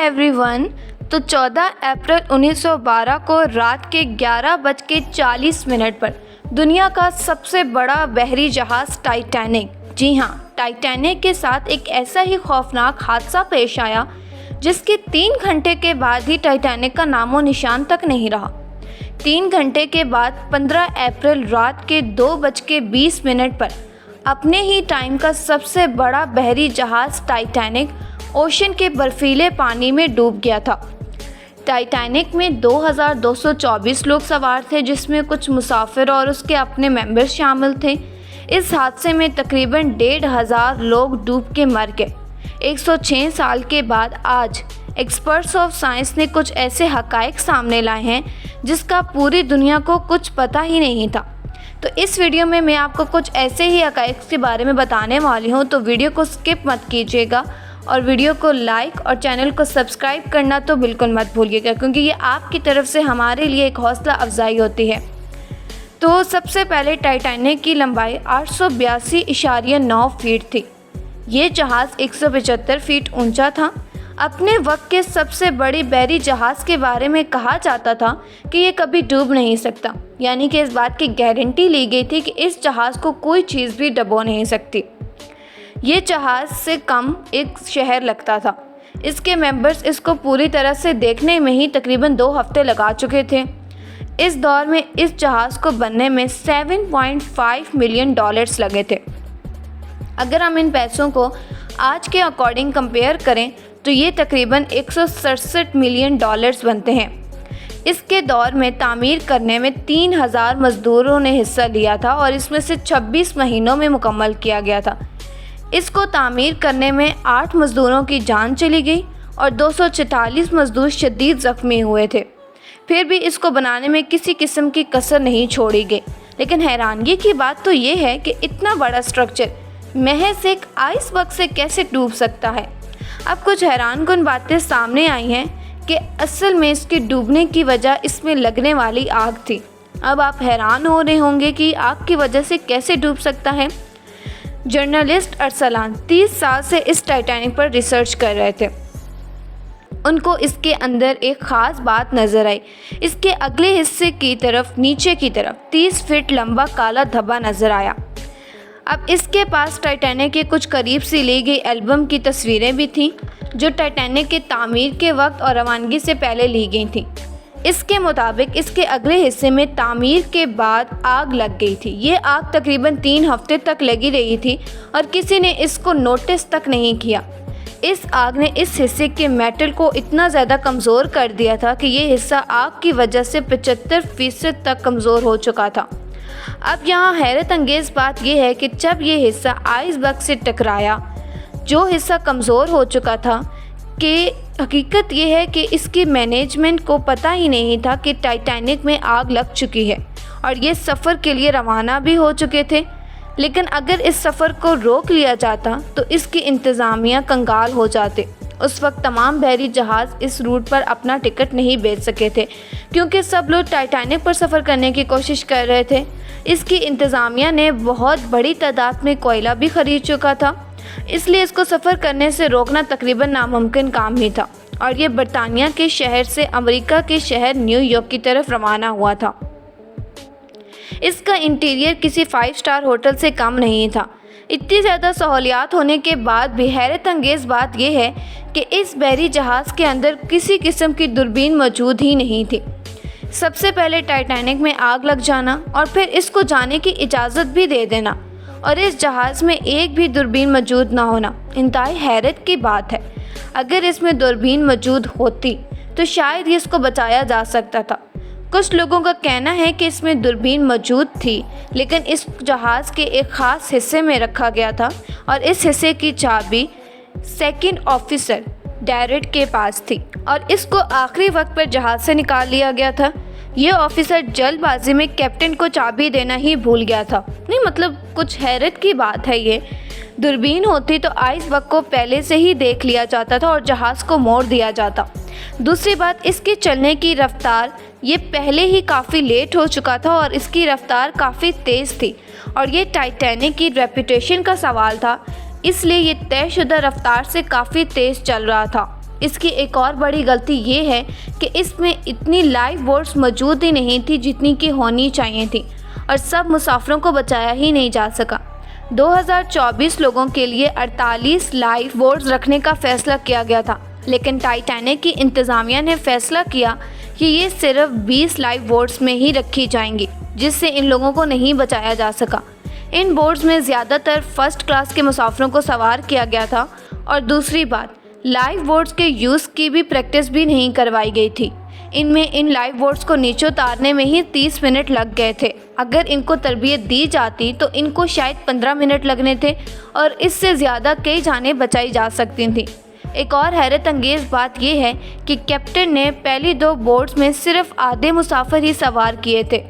Everyone. तो 14 अप्रैल 1912 को रात के 11:40 पर दुनिया का सबसे बड़ा बहरी जहाज़ टाइटैनिक, जी हाँ, टाइटैनिक के साथ एक ऐसा ही खौफनाक हादसा पेश आया जिसके 3 घंटे के बाद ही टाइटैनिक का नामो निशान तक नहीं रहा। 3 घंटे के बाद 15 अप्रैल रात के 2:20 पर अपने ही टाइम का सबसे बड़ा बहरी जहाज़ टाइटैनिक ओशन के बर्फीले पानी में डूब गया था। टाइटैनिक में 2224 लोग सवार थे, जिसमें कुछ मुसाफिर और उसके अपने मेंबर्स शामिल थे। इस हादसे में तकरीबन 1,500 लोग डूब के मर गए। 106 साल के बाद आज एक्सपर्ट्स ऑफ साइंस ने कुछ ऐसे हक़ाइक़ सामने लाए हैं जिसका पूरी दुनिया को कुछ पता ही नहीं था। तो इस वीडियो में मैं आपको कुछ ऐसे ही हक़ाइक़ के बारे में बताने वाली हूँ, तो वीडियो को स्किप मत कीजिएगा और वीडियो को लाइक और चैनल को सब्सक्राइब करना तो बिल्कुल मत भूलिएगा, क्योंकि ये आपकी तरफ से हमारे लिए एक हौसला अफजाई होती है। तो सबसे पहले टाइटैनिक की लंबाई 882.9 फीट थी। ये जहाज़ 175 फीट ऊंचा था। अपने वक्त के सबसे बड़ी बहरी जहाज़ के बारे में कहा जाता था कि ये कभी डूब नहीं सकता, यानी कि इस बात की गारंटी ली गई थी कि इस जहाज़ को कोई चीज़ भी डुबो नहीं सकती। ये जहाज़ से कम एक शहर लगता था। इसके मेंबर्स इसको पूरी तरह से देखने में ही तकरीबन 2 हफ्ते लगा चुके थे। इस दौर में इस जहाज़ को बनने में $7.5 मिलियन लगे थे। अगर हम इन पैसों को आज के अकॉर्डिंग कंपेयर करें तो ये तकरीबन 167 मिलियन डॉलर्स बनते हैं। इसके दौर में तामीर करने में 3000 मज़दूरों ने हिस्सा लिया था और इसमें से 26 महीनों में मुकम्मल किया गया था। इसको तामीर करने में 8 मज़दूरों की जान चली गई और 244 मज़दूर शदीद ज़ख्मी हुए थे। फिर भी इसको बनाने में किसी किस्म की कसर नहीं छोड़ी गई। लेकिन हैरानगी की बात तो ये है कि इतना बड़ा स्ट्रक्चर महज एक आइसबर्ग से कैसे डूब सकता है। अब कुछ हैरानकुन बातें सामने आई हैं कि असल में इसके डूबने की वजह इसमें लगने वाली आग थी। अब आप हैरान हो रहे होंगे कि आग की वजह से कैसे डूब सकता है। जर्नलिस्ट अरसलान 30 साल से इस टाइटैनिक पर रिसर्च कर रहे थे। उनको इसके अंदर एक ख़ास बात नज़र आई। इसके अगले हिस्से की तरफ, नीचे की तरफ 30 फीट लंबा काला धब्बा नज़र आया। अब इसके पास टाइटैनिक के कुछ करीब से ली गई एल्बम की तस्वीरें भी थीं, जो टाइटैनिक के तामीर के वक्त और रवानगी से पहले ली गई थीं। इसके मुताबिक इसके अगले हिस्से में तामीर के बाद आग लग गई थी। ये आग तकरीबन 3 हफ्ते तक लगी रही थी और किसी ने इसको नोटिस तक नहीं किया। इस आग ने इस हिस्से के मेटल को इतना ज़्यादा कमज़ोर कर दिया था कि ये हिस्सा आग की वजह से 75% तक कमज़ोर हो चुका था। अब यहाँ हैरत अंगेज़ बात यह है कि जब ये हिस्सा आइसबर्ग से टकराया, जो हिस्सा कमज़ोर हो चुका था, कि हकीकत ये है कि इसकी मैनेजमेंट को पता ही नहीं था कि टाइटैनिक में आग लग चुकी है और ये सफ़र के लिए रवाना भी हो चुके थे। लेकिन अगर इस सफ़र को रोक लिया जाता तो इसकी इंतज़ामिया कंगाल हो जाते। उस वक्त तमाम बहरी जहाज़ इस रूट पर अपना टिकट नहीं बेच सके थे, क्योंकि सब लोग टाइटैनिक पर सफ़र करने की कोशिश कर रहे थे। इसकी इंतज़ामिया ने बहुत बड़ी तादाद में कोयला भी ख़रीद चुका था, इसलिए इसको सफ़र करने से रोकना तकरीबन नामुमकिन काम ही था और ये बरतानिया के शहर से अमेरिका के शहर न्यूयॉर्क की तरफ रवाना हुआ था। इसका इंटीरियर किसी 5 स्टार होटल से कम नहीं था। इतनी ज़्यादा सहूलियात होने के बाद भी हैरत अंगेज़ बात यह है कि इस बहरी जहाज़ के अंदर किसी किस्म की दूरबीन मौजूद ही नहीं थी। सबसे पहले टाइटैनिक में आग लग जाना और फिर इसको जाने की इजाज़त भी दे देना और इस जहाज़ में एक भी दूरबीन मौजूद ना होना इंतहाई हैरत की बात है। अगर इसमें दूरबीन मौजूद होती तो शायद ही इसको बचाया जा सकता था। कुछ लोगों का कहना है कि इसमें दूरबीन मौजूद थी, लेकिन इस जहाज़ के एक ख़ास हिस्से में रखा गया था और इस हिस्से की चाबी सेकंड ऑफिसर डैरेट के पास थी और इसको आखिरी वक्त पर जहाज़ से निकाल लिया गया था। ये ऑफिसर जल्दबाजी में कैप्टन को चाबी देना ही भूल गया था। नहीं, मतलब कुछ हैरत की बात है ये। दूरबीन होती तो आइसबर्ग को पहले से ही देख लिया जाता था और जहाज़ को मोड़ दिया जाता। दूसरी बात, इसके चलने की रफ्तार ये पहले ही काफ़ी लेट हो चुका था और इसकी रफ्तार काफ़ी तेज़ थी और ये टाइटैनिक की रेपुटेशन का सवाल था, इसलिए ये तयशुदा रफ्तार से काफ़ी तेज़ चल रहा था। इसकी एक और बड़ी गलती ये है कि इसमें इतनी लाइफ बोट्स मौजूद ही नहीं थी जितनी कि होनी चाहिए थी, और सब मुसाफिरों को बचाया ही नहीं जा सका। 2024 लोगों के लिए 48 लाइफ बोट्स रखने का फैसला किया गया था, लेकिन टाइटैनिक की इंतज़ामिया ने फैसला किया कि ये सिर्फ 20 लाइफ बोट्स में ही रखी जाएंगी, जिससे इन लोगों को नहीं बचाया जा सका। इन बोट्स में ज़्यादातर फर्स्ट क्लास के मुसाफिरों को सवार किया गया था, और दूसरी बात, लाइफ बोट्स के यूज़ की भी प्रैक्टिस भी नहीं करवाई गई थी। इनमें इन लाइफ बोट्स को नीचे उतारने में ही 30 मिनट लग गए थे। अगर इनको तरबियत दी जाती तो इनको शायद 15 मिनट लगने थे, और इससे ज़्यादा कई जानें बचाई जा सकती थीं। एक और हैरत अंगेज़ बात यह है कि कैप्टन ने पहली 2 बोट्स में सिर्फ आधे मुसाफिर ही सवार किए थे।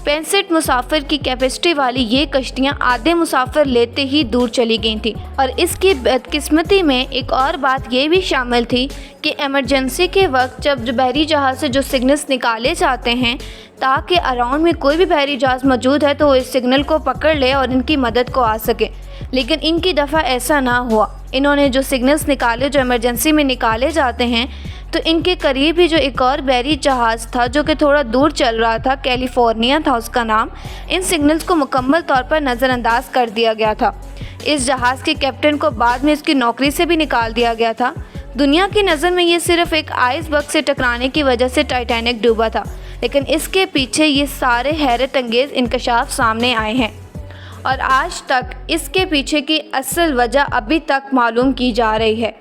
65 मुसाफिर की कैपेसिटी वाली ये कश्तियाँ आधे मुसाफिर लेते ही दूर चली गई थी। और इसकी बदकिस्मती में एक और बात ये भी शामिल थी कि इमरजेंसी के वक्त जब बहरी जहाज़ से जो सिग्नल्स निकाले जाते हैं ताकि अराउंड में कोई भी बहरी जहाज़ मौजूद है तो वो इस सिग्नल को पकड़ ले और इनकी मदद को आ सके, लेकिन इनकी दफ़ा ऐसा ना हुआ। इन्होंने जो सिग्नल्स निकाले जो इमरजेंसी में निकाले जाते हैं, तो इनके करीब ही जो एक और बहरी जहाज़ था जो कि थोड़ा दूर चल रहा था, कैलिफोर्निया था उसका नाम, इन सिग्नल्स को मुकम्मल तौर पर नज़रअंदाज कर दिया गया था। इस जहाज़ के कैप्टन को बाद में इसकी नौकरी से भी निकाल दिया गया था। दुनिया की नज़र में ये सिर्फ एक आइसबर्ग से टकराने की वजह से टाइटैनिक डूबा था, लेकिन इसके पीछे ये सारे हैरत अंगेज़ इंकशाफ सामने आए हैं, और आज तक इसके पीछे की असल वजह अभी तक मालूम की जा रही है।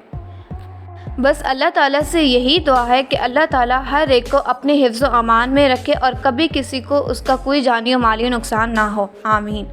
बस अल्लाह ताला से यही दुआ है कि अल्लाह ताला हर एक को अपने हिफ्ज़ व अमान में रखे और कभी किसी को उसका कोई जानी और माली नुकसान ना हो। आमीन।